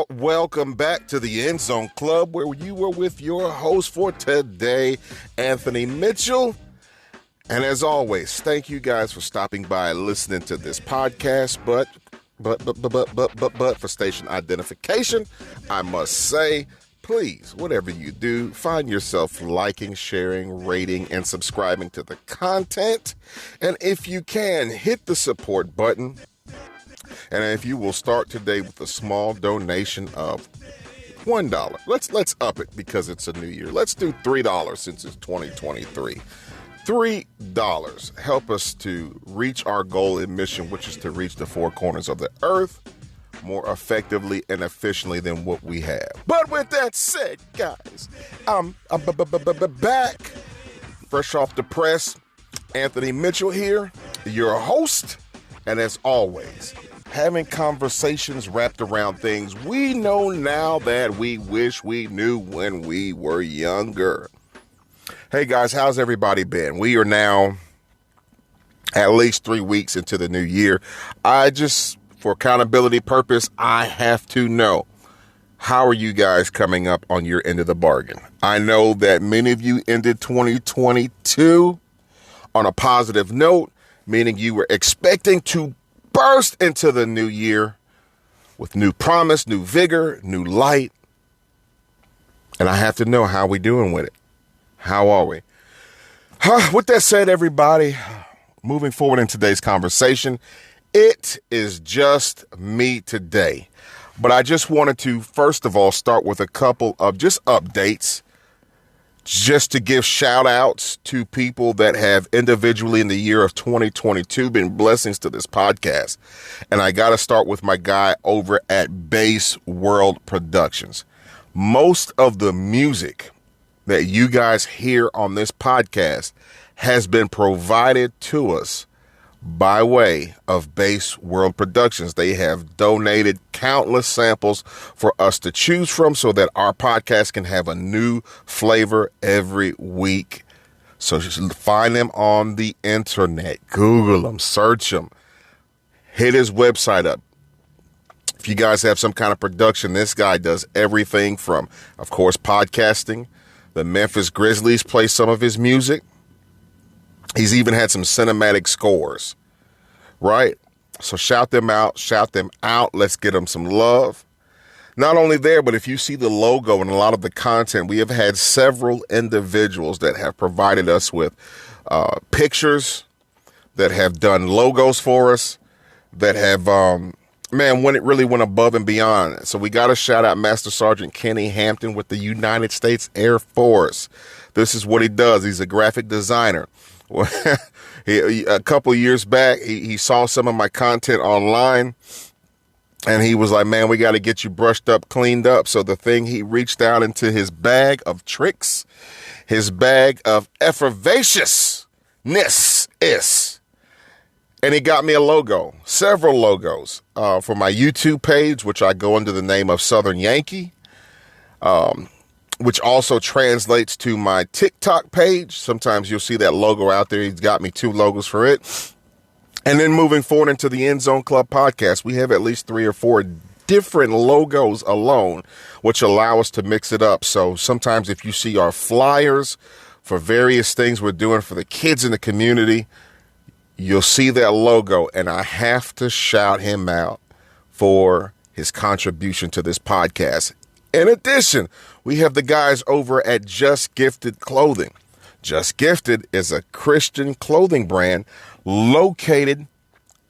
Welcome back to the End Zone Club, where you were with your host for today, Anthony Mitchell. And as always, thank you guys for stopping by and listening to this podcast. But for station identification, I must say, please, whatever you do, find yourself liking, sharing, rating, and subscribing to the content. And if you can, hit the support button. And if you will start today with a small donation of $1, let's up it because it's a new year. Let's do $3 since it's 2023. $3 help us to reach our goal and mission, which is to reach the four corners of the earth more effectively and efficiently than what we have. But with that said, guys, I'm back, fresh off the press. Anthony Mitchell here, your host, and as always, having conversations wrapped around things we know now that we wish we knew when we were younger. Hey guys, how's everybody been? We are now at least 3 weeks into the new year. For accountability purpose, I have to know, how are you guys coming up on your end of the bargain? I know that many of you ended 2022 on a positive note, meaning you were expecting to burst into the new year with new promise, new vigor, new light. And I have to know, how we doing with it? How are we? With that said, everybody, moving forward in today's conversation, it is just me today. But I just wanted to, first of all, start with a couple of just updates, just to give shout outs to people that have individually in the year of 2022 been blessings to this podcast. And I got to start with my guy over at Bass World Productions. Most of the music that you guys hear on this podcast has been provided to us by way of Bass World Productions. They have donated countless samples for us to choose from so that our podcast can have a new flavor every week. So just find them on the internet, Google them, search them, hit his website up. If you guys have some kind of production, this guy does everything from, of course, podcasting. The Memphis Grizzlies play some of his music. He's even had some cinematic scores, right? So shout them out. Let's get them some love. Not only there, but if you see the logo and a lot of the content, we have had several individuals that have provided us with pictures, that have done logos for us, that have, when it really went above and beyond. So we got to shout out Master Sergeant Kenny Hampton with the United States Air Force. This is what he does. He's a graphic designer. A couple of years back, he saw some of my content online, and he was like, man, we got to get you brushed up, cleaned up. So he reached out into his bag of tricks, his bag of effervescentness is, and he got me a logo, several logos for my YouTube page, which I go under the name of Southern Yankee, which also translates to my TikTok page. Sometimes you'll see that logo out there. He's got me 2 logos for it. And then moving forward into the End Zone Club podcast, we have at least 3 or 4 different logos alone, which allow us to mix it up. So sometimes if you see our flyers for various things we're doing for the kids in the community, you'll see that logo, and I have to shout him out for his contribution to this podcast. In addition, we have the guys over at Just Gifted Clothing. Just Gifted is a Christian clothing brand located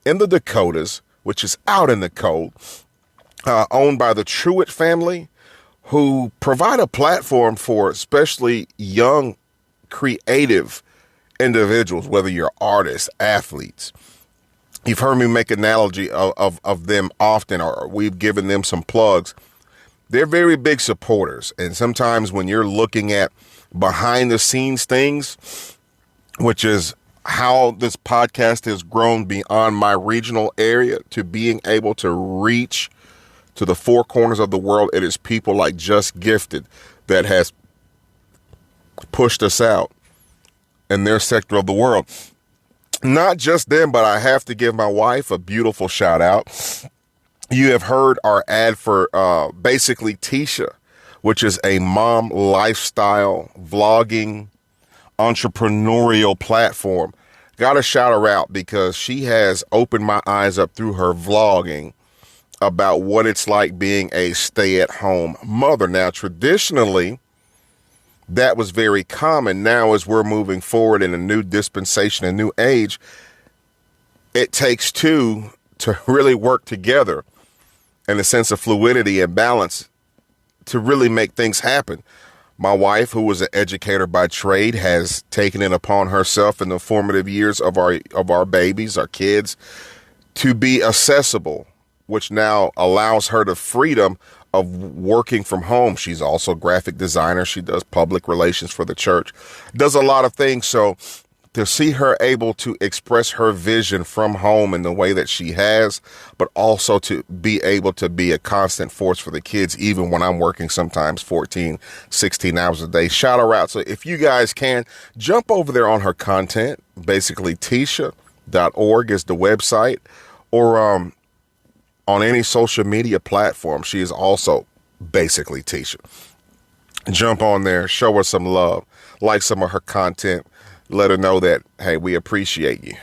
in the Dakotas, which is out in the cold, owned by the Truitt family, who provide a platform for especially young, creative individuals, whether you're artists, athletes. You've heard me make an analogy of them often, or we've given them some plugs. They're very big supporters. And sometimes when you're looking at behind the scenes things, which is how this podcast has grown beyond my regional area to being able to reach to the four corners of the world, it is people like Just Gifted that has pushed us out in their sector of the world. Not just them, but I have to give my wife a beautiful shout out. You have heard our ad for basically Tisha, which is a mom lifestyle vlogging entrepreneurial platform. Got to shout her out because she has opened my eyes up through her vlogging about what it's like being a stay-at-home mother. Now, traditionally, that was very common. Now, as we're moving forward in a new dispensation, a new age, it takes two to really work together in a sense of fluidity and balance to really make things happen. My wife, who was an educator by trade, has taken it upon herself in the formative years of our babies, our kids, to be accessible, which now allows her the freedom of working from home. She's also a graphic designer. She does public relations for the church, does a lot of things. So to see her able to express her vision from home in the way that she has, but also to be able to be a constant force for the kids, even when I'm working sometimes 14, 16 hours a day. Shout her out. So if you guys can, jump over there on her content. Basically, Tisha.org is the website, or on any social media platform. She is also basically Tisha. Jump on there, show her some love, like some of her content. Let her know that, hey, we appreciate you.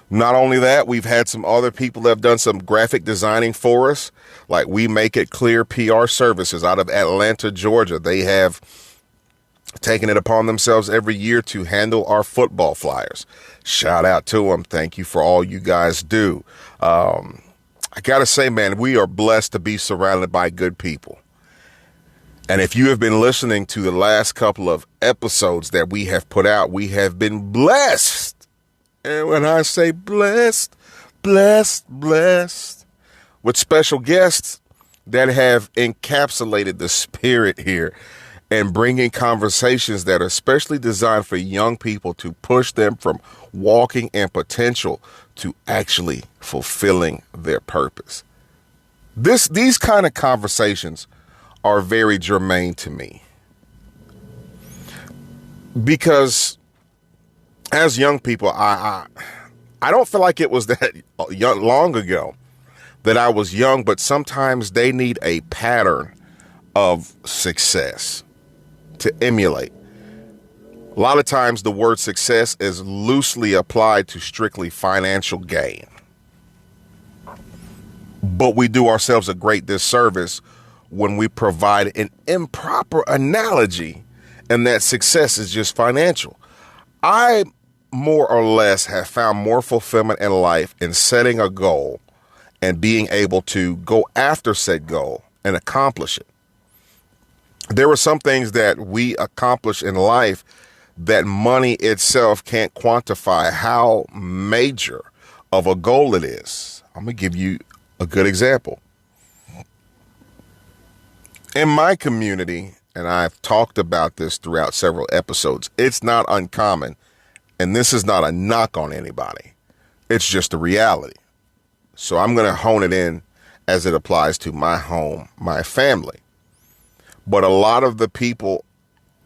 Not only that, we've had some other people that have done some graphic designing for us, like We Make It Clear PR Services out of Atlanta, Georgia. They have taken it upon themselves every year to handle our football flyers. Shout out to them. Thank you for all you guys do. I got to say, man, we are blessed to be surrounded by good people. And if you have been listening to the last couple of episodes that we have put out, we have been blessed. And when I say blessed, blessed with special guests that have encapsulated the spirit here and bringing conversations that are specially designed for young people to push them from walking in potential to actually fulfilling their purpose. These kind of conversations are very germane to me, because as young people, I don't feel like it was that long ago that I was young, but sometimes they need a pattern of success to emulate. A lot of times the word success is loosely applied to strictly financial gain, but we do ourselves a great disservice when we provide an improper analogy and that success is just financial. I more or less have found more fulfillment in life in setting a goal and being able to go after said goal and accomplish it. There are some things that we accomplish in life that money itself can't quantify how major of a goal it is. I'm going to give you a good example. In my community, and I've talked about this throughout several episodes, it's not uncommon, and this is not a knock on anybody. It's just a reality. So I'm going to hone it in as it applies to my home, my family. But a lot of the people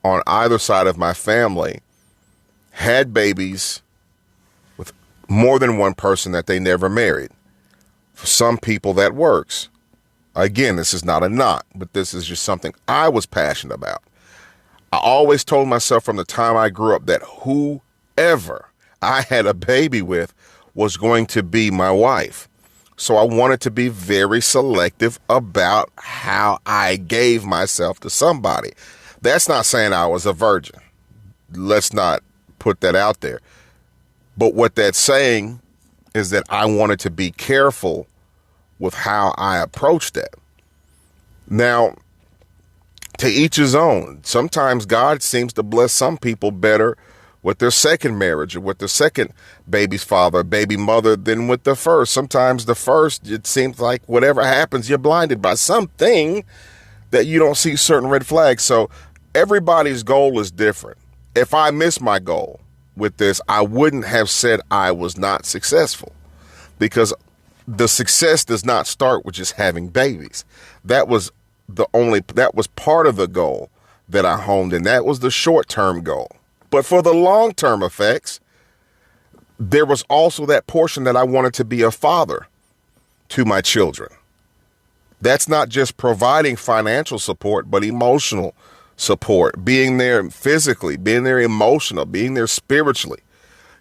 on either side of my family had babies with more than one person that they never married. For some people, that works. Again, this is not a knock, but this is just something I was passionate about. I always told myself from the time I grew up that whoever I had a baby with was going to be my wife. So I wanted to be very selective about how I gave myself to somebody. That's not saying I was a virgin. Let's not put that out there. But what that's saying is that I wanted to be careful with how I approach that. Now, to each his own. Sometimes God seems to bless some people better with their second marriage or with their second baby's father, baby mother, than with the first. Sometimes the first, it seems like whatever happens, you're blinded by something that you don't see certain red flags. So everybody's goal is different. If I miss my goal with this, I wouldn't have said I was not successful, because the success does not start with just having babies. That was part of the goal that I honed in. That was the short-term goal. But for the long-term effects, there was also that portion that I wanted to be a father to my children. That's not just providing financial support, but emotional support, being there physically, being there emotional, being there spiritually.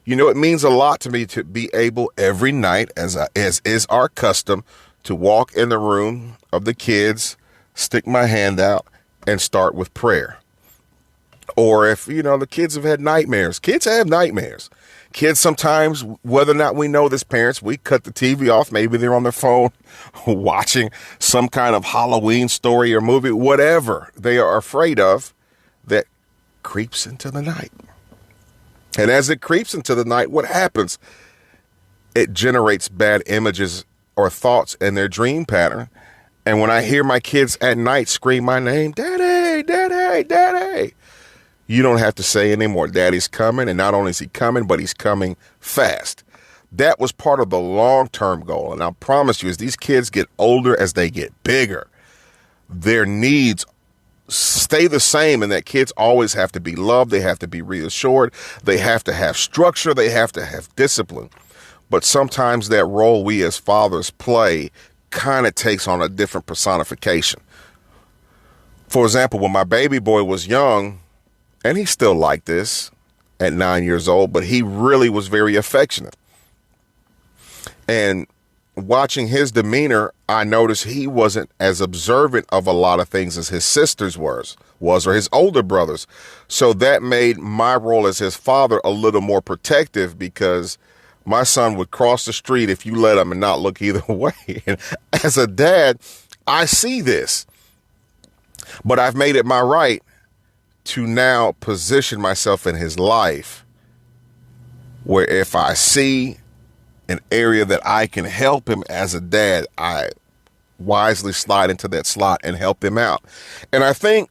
You know, it means a lot to me to be able every night, as is our custom, to walk in the room of the kids, stick my hand out, and start with prayer. Or if, the kids have had nightmares. Kids have nightmares. Kids sometimes, whether or not we know this, parents, we cut the TV off. Maybe they're on their phone watching some kind of Halloween story or movie, whatever they are afraid of that creeps into the night. And as it creeps into the night, what happens? It generates bad images or thoughts in their dream pattern. And when I hear my kids at night scream my name, Daddy, Daddy, Daddy, you don't have to say anymore. Daddy's coming. And not only is he coming, but he's coming fast. That was part of the long-term goal. And I promise you, as these kids get older, as they get bigger, their needs stay the same, and that kids always have to be loved. They have to be reassured. They have to have structure. They have to have discipline. But sometimes that role we as fathers play kind of takes on a different personification. For example, when my baby boy was young, and he's still like this at 9 years old, but he really was very affectionate. And watching his demeanor, I noticed he wasn't as observant of a lot of things as his sisters was or his older brothers. So that made my role as his father a little more protective, because my son would cross the street if you let him and not look either way. And as a dad, I see this, but I've made it my right to now position myself in his life where if I see an area that I can help him as a dad, I wisely slide into that slot and help him out. And I think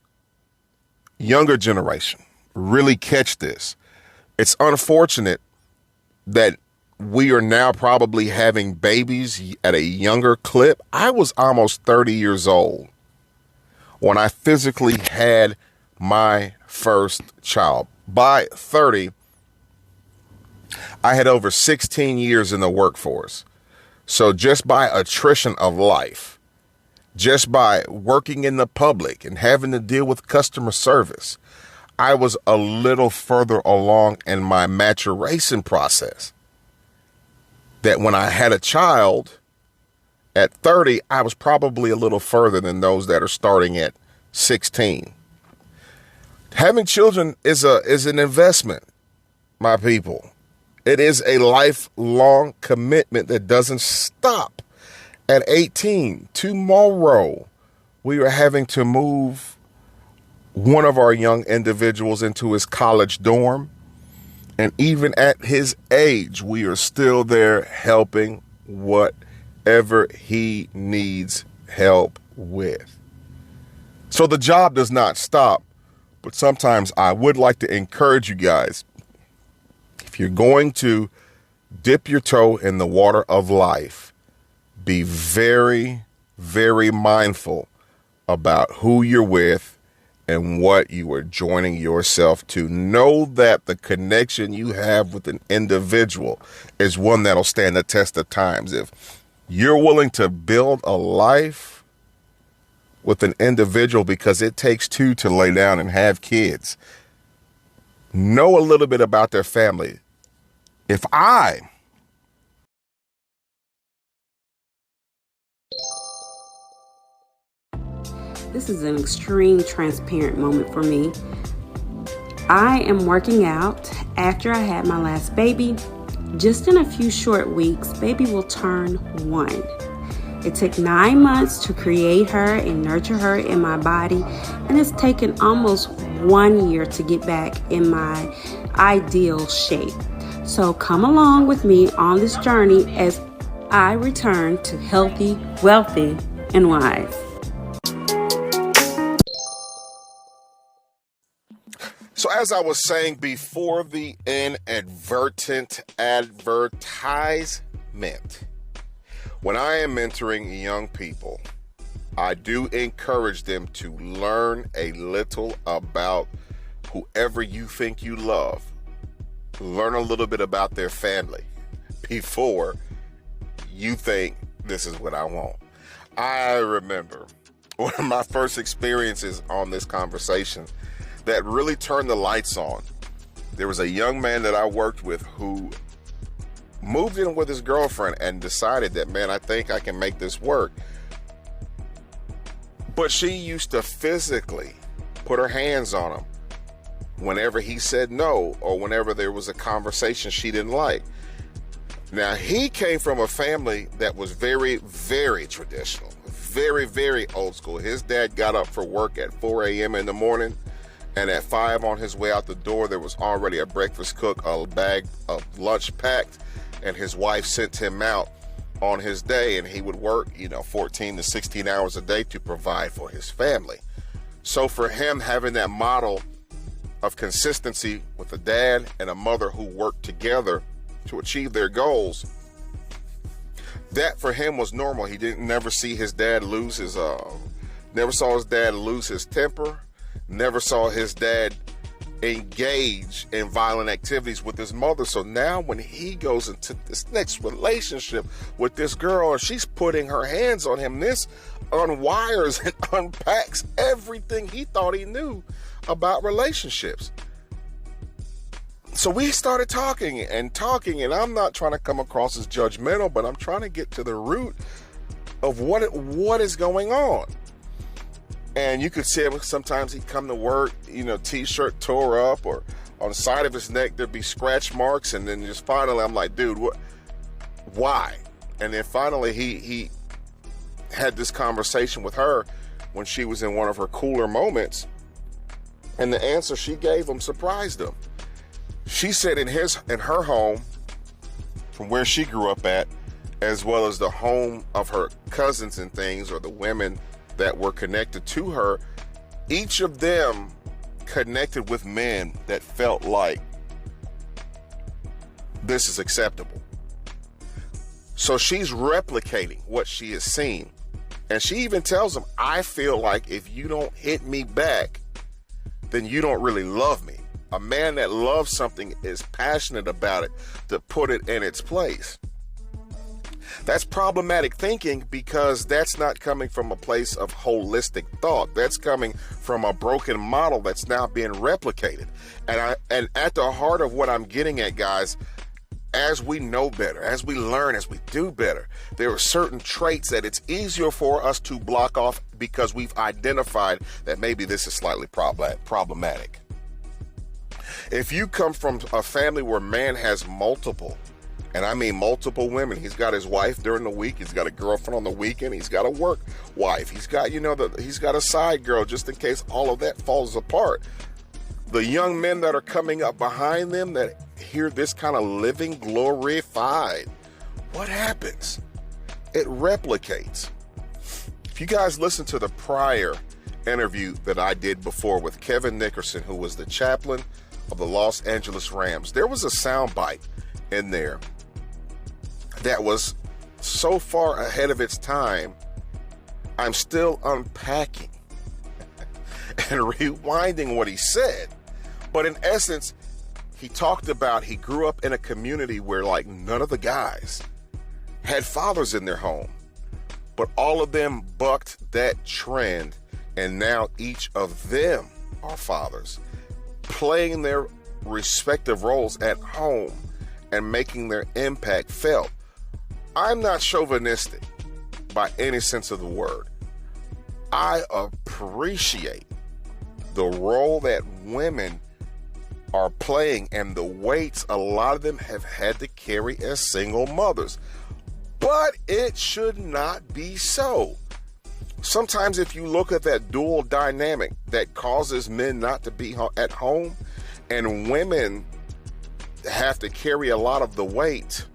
younger generation really catch this. It's unfortunate that we are now probably having babies at a younger clip. I was almost 30 years old when I physically had my first child. By 30, I had over 16 years in the workforce. So just by attrition of life, just by working in the public and having to deal with customer service, I was a little further along in my maturation process. That when I had a child at 30, I was probably a little further than those that are starting at 16. Having children is an investment, my people. It is a lifelong commitment that doesn't stop. At 18, tomorrow, we are having to move one of our young individuals into his college dorm. And even at his age, we are still there helping whatever he needs help with. So the job does not stop. But sometimes I would like to encourage you guys, if you're going to dip your toe in the water of life, be very, very mindful about who you're with and what you are joining yourself to. Know that the connection you have with an individual is one that'll stand the test of times. If you're willing to build a life with an individual, because it takes two to lay down and have kids, know a little bit about their family. This is an extreme transparent moment for me. I am working out after I had my last baby. Just in a few short weeks, baby will turn 1. It took 9 months to create her and nurture her in my body, and it's taken almost 1 year to get back in my ideal shape. So come along with me on this journey as I return to healthy, wealthy, and wise. So as I was saying before, the inadvertent advertisement, when I am mentoring young people, I do encourage them to learn a little about whoever you think you love. Learn a little bit about their family before you think this is what I want. I remember one of my first experiences on this conversation that really turned the lights on. There was a young man that I worked with who moved in with his girlfriend and decided that, man, I think I can make this work. But she used to physically put her hands on him whenever he said no or whenever there was a conversation she didn't like. Now, he came from a family that was very, very traditional, very, very old school. His dad got up for work at 4 a.m. in the morning, and at 5 on his way out the door, there was already a breakfast cooked, a bag of lunch packed, and his wife sent him out on his day, and he would work, 14 to 16 hours a day to provide for his family. So for him, having that model of consistency with a dad and a mother who worked together to achieve their goals, that for him was normal. He never saw his dad lose his temper, never saw his dad engage in violent activities with his mother. So now when he goes into this next relationship with this girl and she's putting her hands on him, this unwires and unpacks everything he thought he knew about relationships. So we started talking, and I'm not trying to come across as judgmental, but I'm trying to get to the root of what is going on. And you could see him, sometimes he'd come to work, t-shirt tore up, or on the side of his neck there'd be scratch marks, and then just finally I'm like, dude, why? And then finally he had this conversation with her when she was in one of her cooler moments, and the answer she gave him surprised him. She said in her home, from where she grew up at, as well as the home of her cousins and things, or the women that were connected to her, each of them connected with men that felt like this is acceptable. So she's replicating what she has seen. And she even tells him, I feel like if you don't hit me back, then you don't really love me. A man that loves something is passionate about it to put it in its place. That's problematic thinking, because that's not coming from a place of holistic thought. That's coming from a broken model that's now being replicated. And at the heart of what I'm getting at, guys, as we know better, as we learn, as we do better, there are certain traits that it's easier for us to block off because we've identified that maybe this is slightly problematic. If you come from a family where man has multiple, and I mean multiple women, he's got his wife during the week, he's got a girlfriend on the weekend, he's got a work wife, he's got, he's got a side girl just in case all of that falls apart. The young men that are coming up behind them that hear this kind of living glorified, what happens? It replicates. If you guys listen to the prior interview that I did before with Kevin Nickerson, who was the chaplain of the Los Angeles Rams, there was a soundbite in there that was so far ahead of its time, I'm still unpacking and rewinding what he said. But in essence, he talked about he grew up in a community where like none of the guys had fathers in their home, but all of them bucked that trend, and now each of them are fathers, playing their respective roles at home and making their impact felt. I'm not chauvinistic by any sense of the word. I appreciate the role that women are playing and the weights a lot of them have had to carry as single mothers. But it should not be so. Sometimes if you look at that dual dynamic that causes men not to be at home and women have to carry a lot of the weight,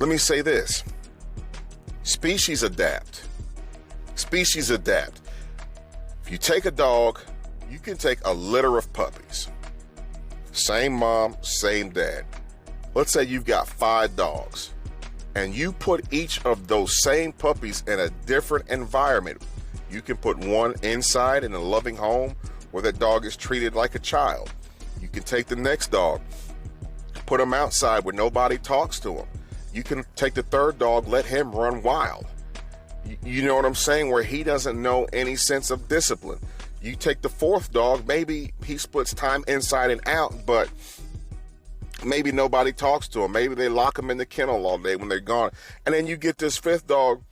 let me say this. Species adapt. Species adapt. If you take a dog, you can take a litter of puppies. Same mom, same dad. Let's say you've got 5 dogs, and you put each of those same puppies in a different environment. You can put one inside in a loving home where that dog is treated like a child. You can take the next dog, put him outside where nobody talks to him. You can take the third dog, let him run wild. You know what I'm saying? Where he doesn't know any sense of discipline. You take the fourth dog, maybe he splits time inside and out, but maybe nobody talks to him. Maybe they lock him in the kennel all day when they're gone. And then you get this fifth dog.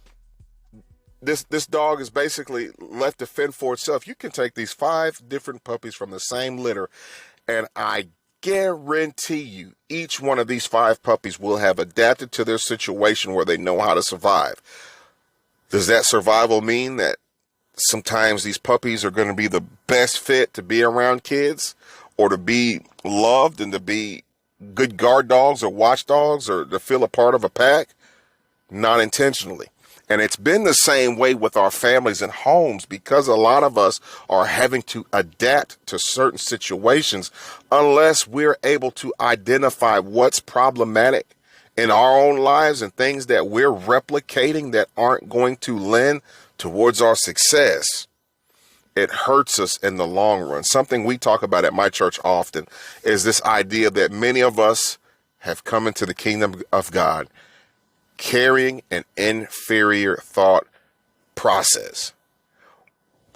This dog is basically left to fend for itself. You can take these 5 different puppies from the same litter, and I guarantee you each one of these 5 puppies will have adapted to their situation where they know how to survive. Does that survival mean that sometimes these puppies are going to be the best fit to be around kids, or to be loved and to be good guard dogs or watchdogs, or to feel a part of a pack? Not intentionally. And it's been the same way with our families and homes, because a lot of us are having to adapt to certain situations unless we're able to identify what's problematic in our own lives and things that we're replicating that aren't going to lend towards our success. It hurts us in the long run. Something we talk about at my church often is this idea that many of us have come into the kingdom of God carrying an inferior thought process.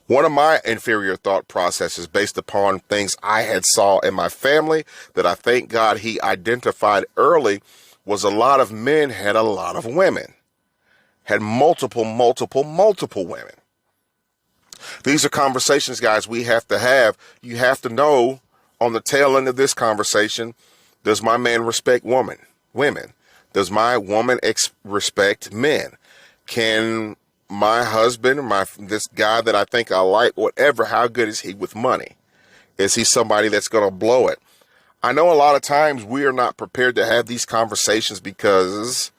One of my inferior thought processes, based upon things I had saw in my family that I thank God he identified early, was a lot of men had a lot of women, had multiple women. These are conversations, guys, we have to have. You have to know on the tail end of this conversation, does my man respect women? Does my woman respect men? Can my husband, this guy that I think I like, whatever, how good is he with money? Is he somebody that's going to blow it? I know a lot of times we are not prepared to have these conversations because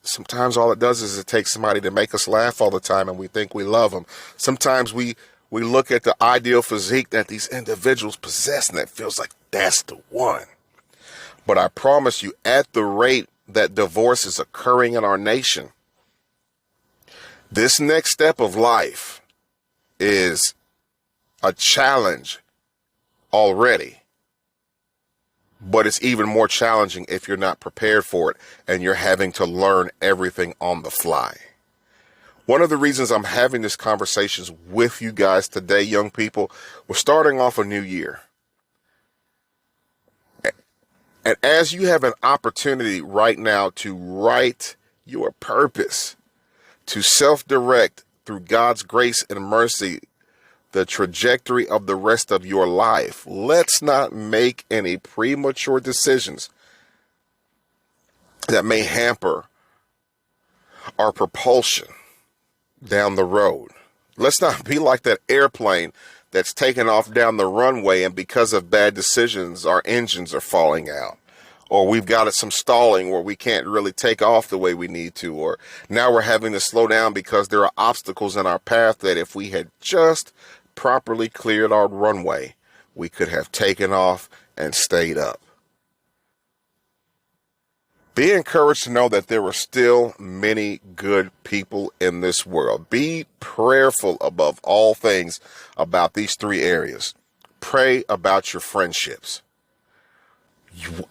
sometimes all it does is it takes somebody to make us laugh all the time and we think we love them. Sometimes we look at the ideal physique that these individuals possess and it feels like that's the one. But I promise you, at the rate that divorce is occurring in our nation, this next step of life is a challenge already, but it's even more challenging if you're not prepared for it and you're having to learn everything on the fly. One of the reasons I'm having these conversations with you guys today, young people, we're starting off a new year. And as you have an opportunity right now to write your purpose, to self-direct through God's grace and mercy the trajectory of the rest of your life, let's not make any premature decisions that may hamper our propulsion down the road. Let's not be like that airplane that's taken off down the runway, and because of bad decisions, our engines are falling out. Or we've got some stalling where we can't really take off the way we need to. Or now we're having to slow down because there are obstacles in our path that if we had just properly cleared our runway, we could have taken off and stayed up. Be encouraged to know that there are still many good people in this world. Be prayerful above all things about these 3 areas. Pray about your friendships.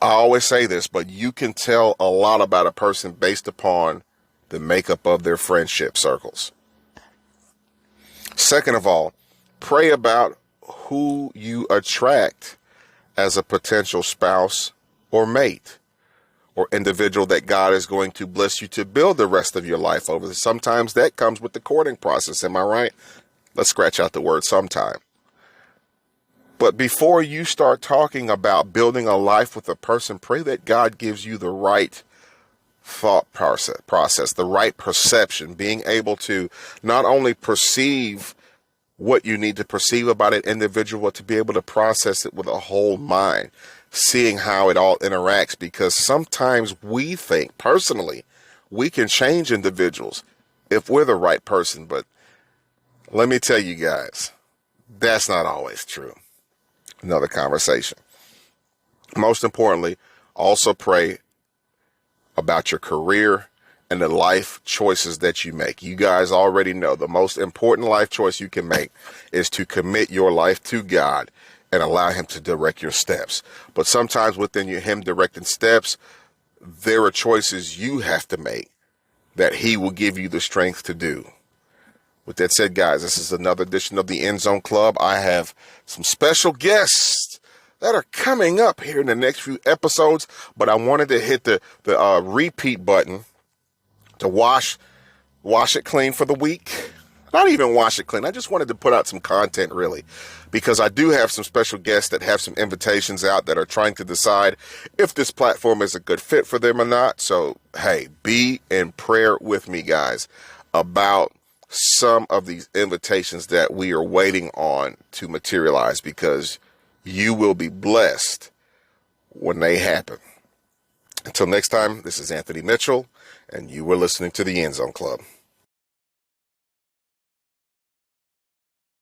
I always say this, but you can tell a lot about a person based upon the makeup of their friendship circles. Second of all, pray about who you attract as a potential spouse or mate or individual that God is going to bless you to build the rest of your life over. Sometimes that comes with the courting process. Am I right? Let's scratch out the word sometime. But before you start talking about building a life with a person, pray that God gives you the right thought process, the right perception, being able to not only perceive what you need to perceive about an individual, but to be able to process it with a whole mind, seeing how it all interacts. Because sometimes we think, personally, we can change individuals if we're the right person. But let me tell you guys, that's not always true. Another conversation. Most importantly, also pray about your career and the life choices that you make. You guys already know the most important life choice you can make is to commit your life to God and allow him to direct your steps. But sometimes within him directing steps, there are choices you have to make that he will give you the strength to do. With that said, guys, this is another edition of the End Zone Club. I have some special guests that are coming up here in the next few episodes, but I wanted to hit the repeat button to wash it clean for the week. Not even wash it clean. I just wanted to put out some content, really, because I do have some special guests that have some invitations out that are trying to decide if this platform is a good fit for them or not. So, hey, be in prayer with me, guys, about some of these invitations that we are waiting on to materialize, because you will be blessed when they happen. Until next time, this is Anthony Mitchell, and you were listening to the End Zone Club.